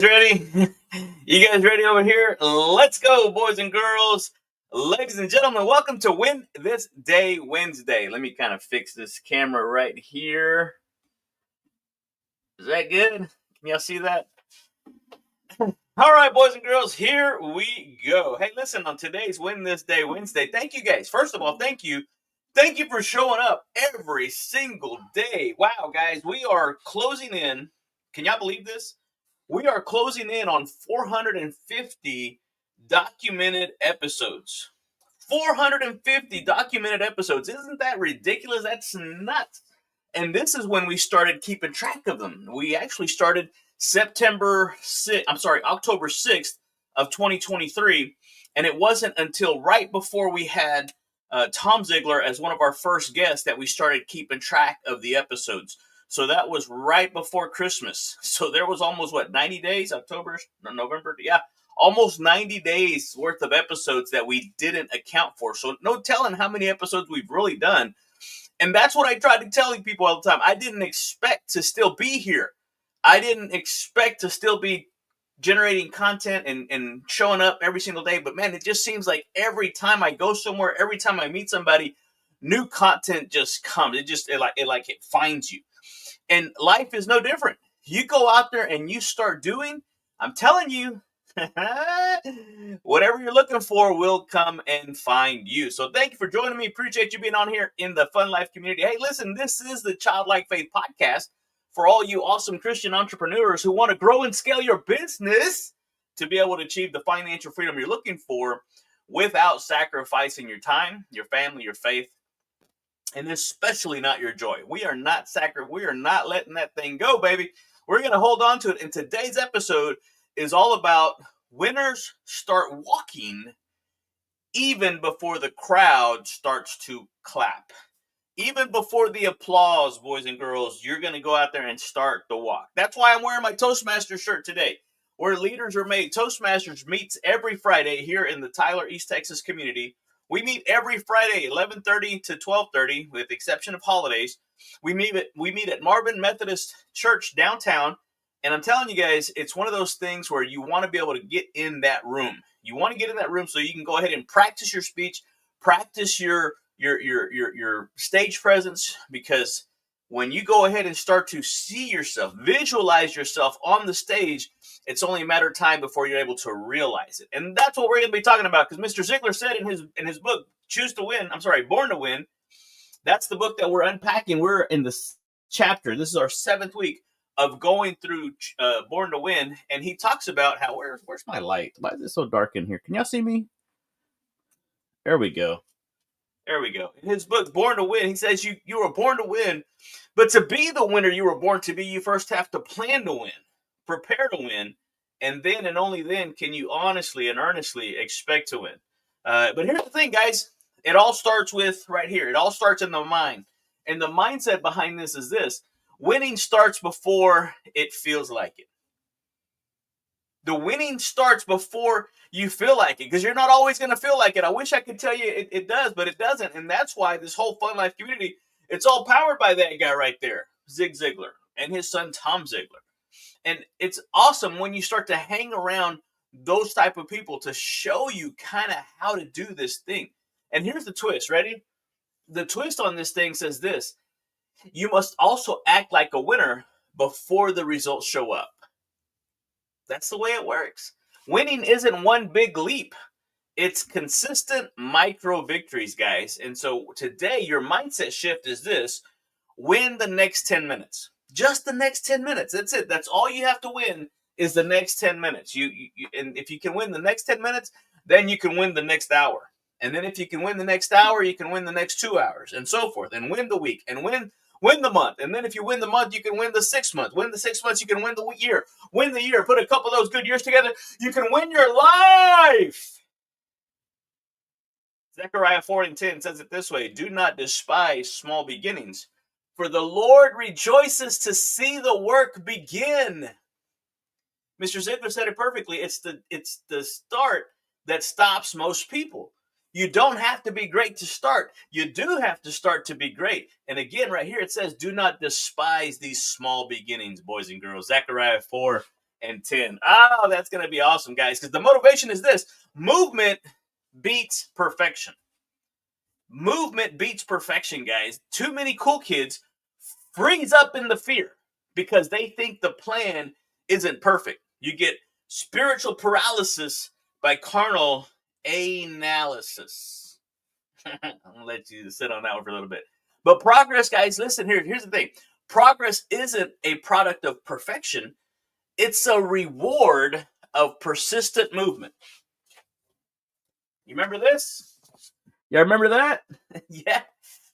Ready? You guys ready over here? Let's go, boys and girls. Ladies and gentlemen, welcome to Win This Day Wednesday. Let me kind of fix this camera right here. Is that good? Can y'all see that? All right, boys and girls, here we go. Hey, listen, on today's Win This Day Wednesday, thank you guys. First of all, thank you. Thank you for showing up every single day. Wow, guys, we are closing in. Can y'all believe this? We are closing in on 450 documented episodes. 450 documented episodes. Isn't that ridiculous? That's nuts. And this is when we started keeping track of them. We actually started October 6th of 2023. And it wasn't until right before we had Tom Ziglar as one of our first guests that we started keeping track of the episodes. So that was right before Christmas. So there was almost, 90 days? November? Yeah, almost 90 days worth of episodes that we didn't account for. So no telling how many episodes we've really done. And that's what I tried to tell people all the time. I didn't expect to still be here. I didn't expect to still be generating content and showing up every single day. But man, it just seems like every time I go somewhere, every time I meet somebody, new content just comes. It finds you. And life is no different. You go out there and you start doing, I'm telling you, whatever you're looking for will come and find you. So thank you for joining me. Appreciate you being on here in the Fun Life community. Hey, listen, this is the Childlike Faith podcast for all you awesome Christian entrepreneurs who want to grow and scale your business to be able to achieve the financial freedom you're looking for without sacrificing your time, your family, your faith, and especially not your joy. We are not letting that thing go, baby. We're going to hold on to it. And today's episode is all about winners start walking even before the crowd starts to clap. Even before the applause, boys and girls, you're going to go out there and start the walk. That's why I'm wearing my Toastmasters shirt today, where leaders are made. Toastmasters meets every Friday here in the Tyler, East Texas community. We meet every Friday, 11:30 to 12:30, with the exception of holidays. We meet at Marvin Methodist Church downtown, and I'm telling you guys, it's one of those things where you want to be able to get in that room. You want to get in that room so you can go ahead and practice your speech, practice your stage presence, because when you go ahead and start to see yourself, visualize yourself on the stage, it's only a matter of time before you're able to realize it. And that's what we're going to be talking about, because Mr. Ziglar said in his book, Born to Win. That's the book that we're unpacking. We're in this chapter. This is our 7th week of going through Born to Win. And he talks about how, where's my light? Why is it so dark in here? Can y'all see me? There we go. There we go. In his book, Born to Win, he says you were born to win, but to be the winner you were born to be, you first have to plan to win, prepare to win, and then and only then can you honestly and earnestly expect to win. But here's the thing, guys. It all starts with right here. It all starts in the mind. And the mindset behind this is this. Winning starts before it feels like it. The winning starts before you feel like it, because you're not always going to feel like it. I wish I could tell you it does, but it doesn't. And that's why this whole Fun Life community, it's all powered by that guy right there, Zig Ziglar, and his son, Tom Ziglar. And it's awesome when you start to hang around those type of people to show you kind of how to do this thing. And here's the twist. Ready? The twist on this thing says this. You must also act like a winner before the results show up. That's the way it works. Winning isn't one big leap. It's consistent micro victories, guys. And so today, your mindset shift is this. Win the next 10 minutes. Just the next 10 minutes. That's it. That's all you have to win is the next 10 minutes. And if you can win the next 10 minutes, then you can win the next hour. And then if you can win the next hour, you can win the next 2 hours, and so forth. And win the week, and win the month. And then if you win the month, you can win the 6 months. Win the 6 months, you can win the year. Win the year. Put a couple of those good years together. You can win your life. Zechariah 4:10 says it this way. Do not despise small beginnings, for the Lord rejoices to see the work begin. Mr. Ziglar said it perfectly. It's the start that stops most people. You don't have to be great to start. You do have to start to be great. And again, right here, it says, do not despise these small beginnings, boys and girls. Zechariah 4 and 10. Oh, that's going to be awesome, guys, because the motivation is this: movement beats perfection. Movement beats perfection, guys. Too many cool kids freeze up in the fear because they think the plan isn't perfect. You get spiritual paralysis by carnal analysis. I'm going to let you sit on that one for a little bit. But progress, guys, listen here. Here's the thing. Progress isn't a product of perfection. It's a reward of persistent movement. You remember this? You remember that? Yeah.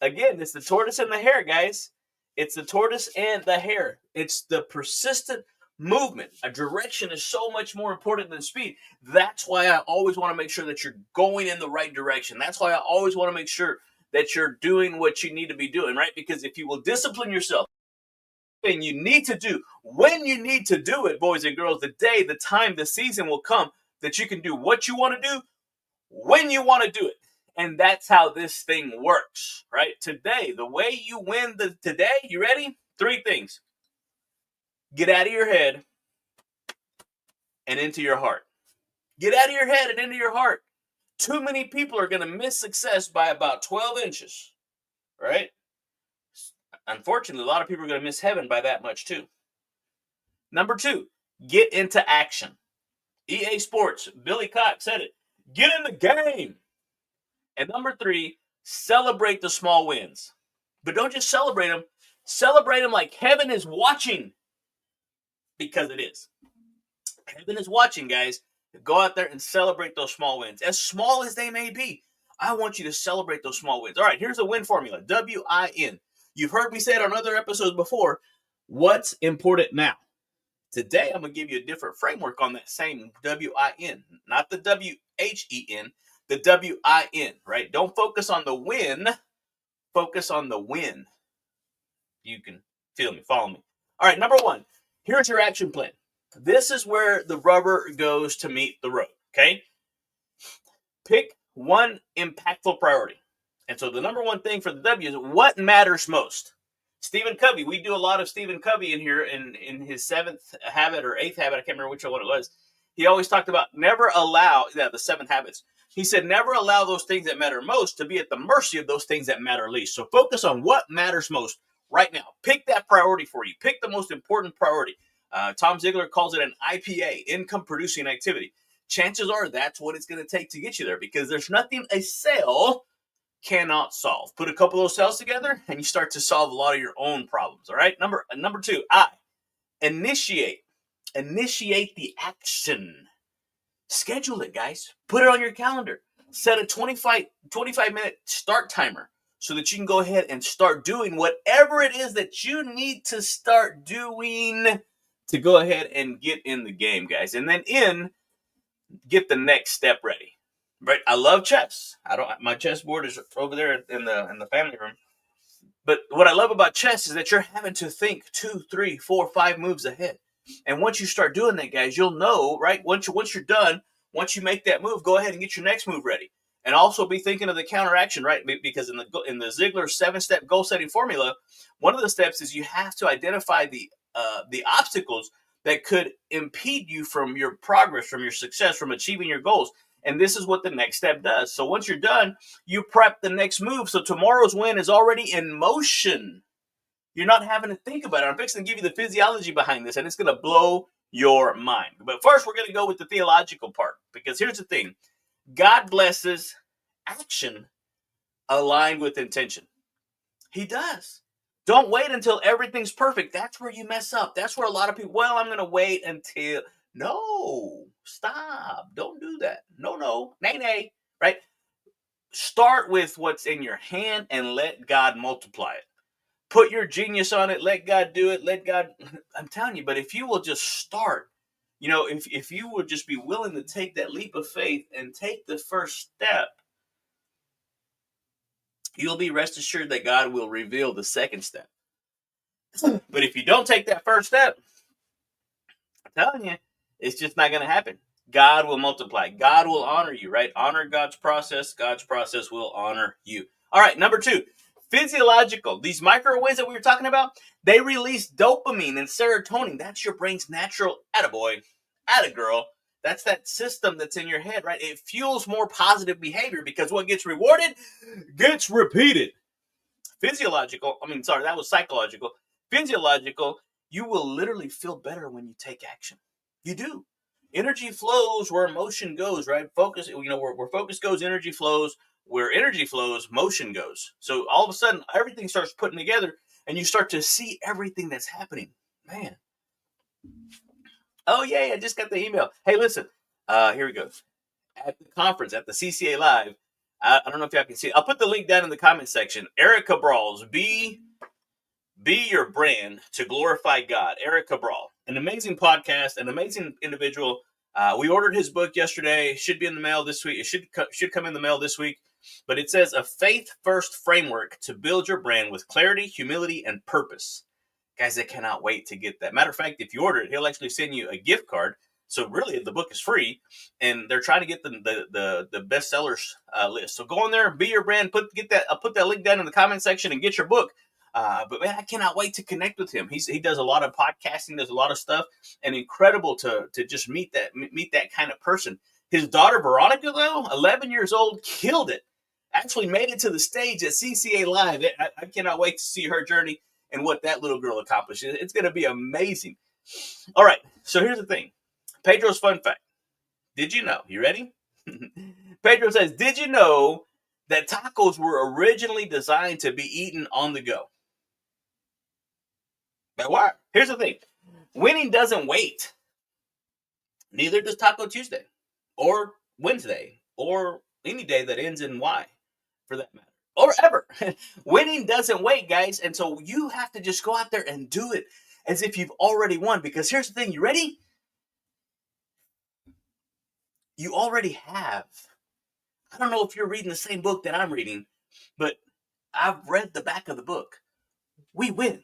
Again, it's the tortoise and the hare, guys. It's the tortoise and the hare. It's the persistent movement. A direction is so much more important than speed. That's why I always want to make sure that you're going in the right direction. That's why I always want to make sure that you're doing what you need to be doing, right? Because if you will discipline yourself, and you need to do when you need to do it, boys and girls, the day, the time, the season will come that you can do what you want to do when you want to do it. And that's how this thing works, right? Today, the way you win today, you ready? 3 things. Get out of your head and into your heart. Get out of your head and into your heart. Too many people are going to miss success by about 12 inches, right? Unfortunately, a lot of people are going to miss heaven by that much too. Number 2, get into action. EA Sports, Billy Cox said it. Get in the game. And number 3, celebrate the small wins. But don't just celebrate them. Celebrate them like heaven is watching. Because it is. Heaven is watching, guys. Go out there and celebrate those small wins. As small as they may be, I want you to celebrate those small wins. All right, here's a win formula. W.I.N. You've heard me say it on other episodes before. What's important now? Today, I'm going to give you a different framework on that same W-I-N. Not the W-H-E-N, the W-I-N, right? Don't focus on the win. Focus on the win. You can feel me, follow me. All right, number 1, here's your action plan. This is where the rubber goes to meet the road, okay? Pick one impactful priority. And so the number 1 thing for the W is what matters most. Stephen Covey, we do a lot of Stephen Covey in here in his 7th habit or 8th habit. I can't remember which one it was. He always talked about never allow, the 7 habits. He said, never allow those things that matter most to be at the mercy of those things that matter least. So focus on what matters most right now. Pick that priority for you. Pick the most important priority. Tom Ziglar calls it an IPA, income producing activity. Chances are that's what it's going to take to get you there because there's nothing a sale cannot solve. Put a couple of those cells together and you start to solve a lot of your own problems. All right. Number 2, I initiate the action. Schedule it, guys. Put it on your calendar. Set a 25-minute start timer so that you can go ahead and start doing whatever it is that you need to start doing to go ahead and get in the game, guys. And then get the next step ready. Right, I love chess. My chessboard is over there in the family room. But what I love about chess is that you're having to think 2, 3, 4, 5 moves ahead. And once you start doing that, guys, you'll know, right? Once you're done, once you make that move, go ahead and get your next move ready. And also be thinking of the counteraction, right? Because in the Ziglar 7-step goal setting formula, one of the steps is you have to identify the obstacles that could impede you from your progress, from your success, from achieving your goals. And this is what the next step does. So once you're done, you prep the next move. So tomorrow's win is already in motion. You're not having to think about it. I'm fixing to give you the physiology behind this, and it's going to blow your mind. But first, we're going to go with the theological part, because here's the thing. God blesses action aligned with intention. He does. Don't wait until everything's perfect. That's where you mess up. That's where a lot of people, I'm going to wait until... No, stop. Don't do that. No, nay, right? Start with what's in your hand and let God multiply it. Put your genius on it. Let God do it. I'm telling you, but if you will just start, if you would just be willing to take that leap of faith and take the first step, you'll be rest assured that God will reveal the second step. But if you don't take that first step, I'm telling you, it's just not going to happen. God will multiply. God will honor you, right? Honor God's process. God's process will honor you. All right, number 2, Physiological. These microwaves that we were talking about, they release dopamine and serotonin. That's your brain's natural attaboy, attagirl. That's that system that's in your head, right? It fuels more positive behavior because what gets rewarded gets repeated. That was psychological. Physiological, you will literally feel better when you take action. You do. Energy flows where emotion goes, right? Focus, where focus goes, energy flows. Where energy flows, motion goes. So all of a sudden, everything starts putting together, and you start to see everything that's happening. Man. Oh, yay, I just got the email. Hey, listen, here we go. At the conference, at the CCA Live, I don't know if y'all can see it. I'll put the link down in the comment section. Erica Brawls, Be Your Brand to Glorify God. Erica Brawl, an amazing podcast, an amazing individual. We ordered his book yesterday. It should be in the mail this week. It should come in the mail this week. But it says a faith-first framework to build your brand with clarity, humility, and purpose. Guys, I cannot wait to get that. Matter of fact, if you order it, he'll actually send you a gift card. So really, the book is free, and they're trying to get the bestsellers list. So go in there, be your brand. I'll put that link down in the comment section and get your book. But man, I cannot wait to connect with him. He does a lot of podcasting, does a lot of stuff, and incredible to just meet that kind of person. His daughter Veronica, though, 11 years old, killed it. Actually made it to the stage at CCA Live. I cannot wait to see her journey and what that little girl accomplished. It's going to be amazing. All right, so here's the thing. Pedro's fun fact. Did you know? You ready? Pedro says, did you know that tacos were originally designed to be eaten on the go? But why? Here's the thing. Winning doesn't wait. Neither does Taco Tuesday or Wednesday or any day that ends in Y, for that matter, or ever. Winning doesn't wait, guys. And so you have to just go out there and do it as if you've already won. Because here's the thing. You ready? You already have. I don't know if you're reading the same book that I'm reading, but I've read the back of the book. We win.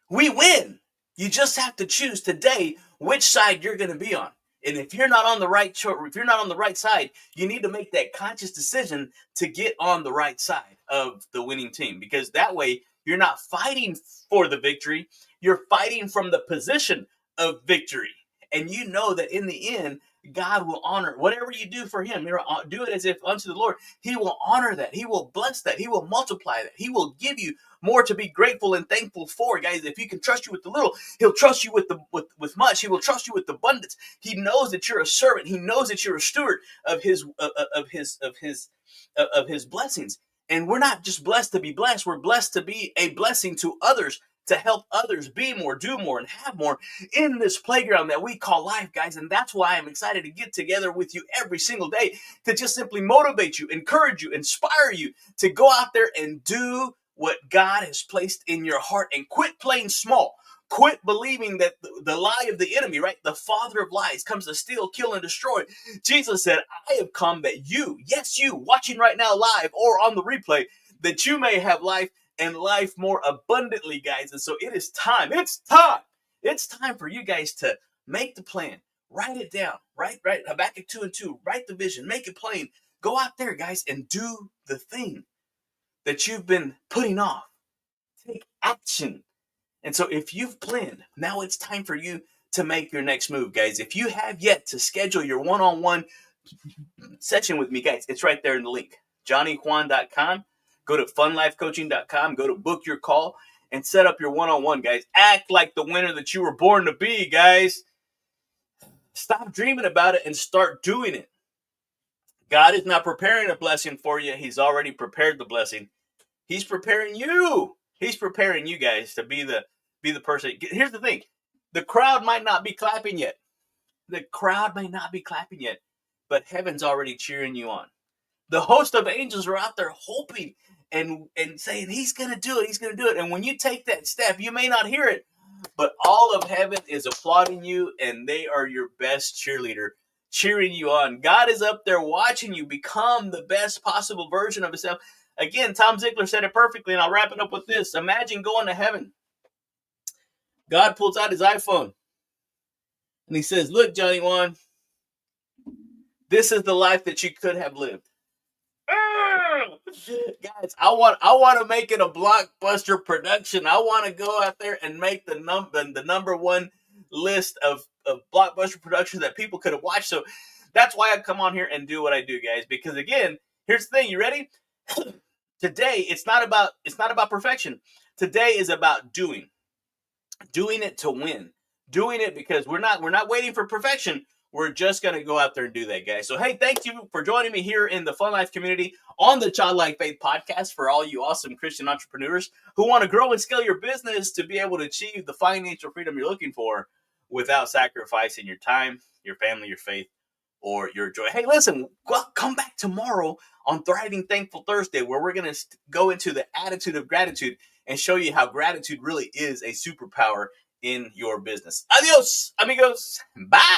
We win. You just have to choose today which side you're going to be on. And if you're not on the right side, you need to make that conscious decision to get on the right side of the winning team, because that way you're not fighting for the victory. You're fighting from the position of victory. And you know that in the end, God will honor whatever you do for him. Do it as if unto the Lord. He will honor that. He will bless that. He will multiply that. He will give you more to be grateful and thankful for, guys. If he can trust you with the little, he'll trust you with much. He will trust you with abundance. He knows that you're a servant. He knows that you're a steward of his blessings. And we're not just blessed to be blessed. We're blessed to be a blessing to others, to help others be more, do more, and have more in this playground that we call life, guys. And that's why I'm excited to get together with you every single day to just simply motivate you, encourage you, inspire you to go out there and do what God has placed in your heart and quit playing small. Quit believing that the lie of the enemy, right? The father of lies comes to steal, kill, and destroy. Jesus said, I have come that you, yes, you, watching right now live or on the replay, that you may have life and life more abundantly, guys. And so it is time. It's time. It's time for you guys to make the plan. Write it down. Right? Habakkuk 2:2. Write the vision. Make it plain. Go out there, guys, and do the thing that you've been putting off. Take action. And so if you've planned, now it's time for you to make your next move, guys. If you have yet to schedule your one-on-one session with me, guys, it's right there in the link. JohnnyJuan.com. Go to funlifecoaching.com. Go to book your call and set up your one-on-one, guys. Act like the winner that you were born to be, guys. Stop dreaming about it and start doing it. God is not preparing a blessing for you. He's already prepared the blessing. He's preparing you. He's preparing you guys to be the person. Here's the thing. The crowd might not be clapping yet. But heaven's already cheering you on. The host of angels are out there hoping and saying, he's going to do it. He's going to do it. And when you take that step, you may not hear it, but all of heaven is applauding you, and they are your best cheerleader, cheering you on. God is up there watching you become the best possible version of yourself. Again, Tom Ziglar said it perfectly, and I'll wrap it up with this. Imagine going to heaven. God pulls out his iPhone, and he says, look, Johnny Juan, this is the life that you could have lived. Guys, I want to make it a blockbuster production. I want to go out there and make the number one list of blockbuster productions that people could have watched. So that's why I come on here and do what I do, guys. Because again, here's the thing. You ready? Today, it's not about perfection. Today is about doing it to win, doing it because we're not waiting for perfection. We're just gonna go out there and do that, guys. So hey, thank you for joining me here in the Fun Life community on the Childlike Faith podcast for all you awesome Christian entrepreneurs who want to grow and scale your business to be able to achieve the financial freedom you're looking for without sacrificing your time, your family, your faith, or your joy. Hey, listen, come back tomorrow on Thriving Thankful Thursday, where we're going to go into the attitude of gratitude and show you how gratitude really is a superpower in your business. Adios, amigos. Bye.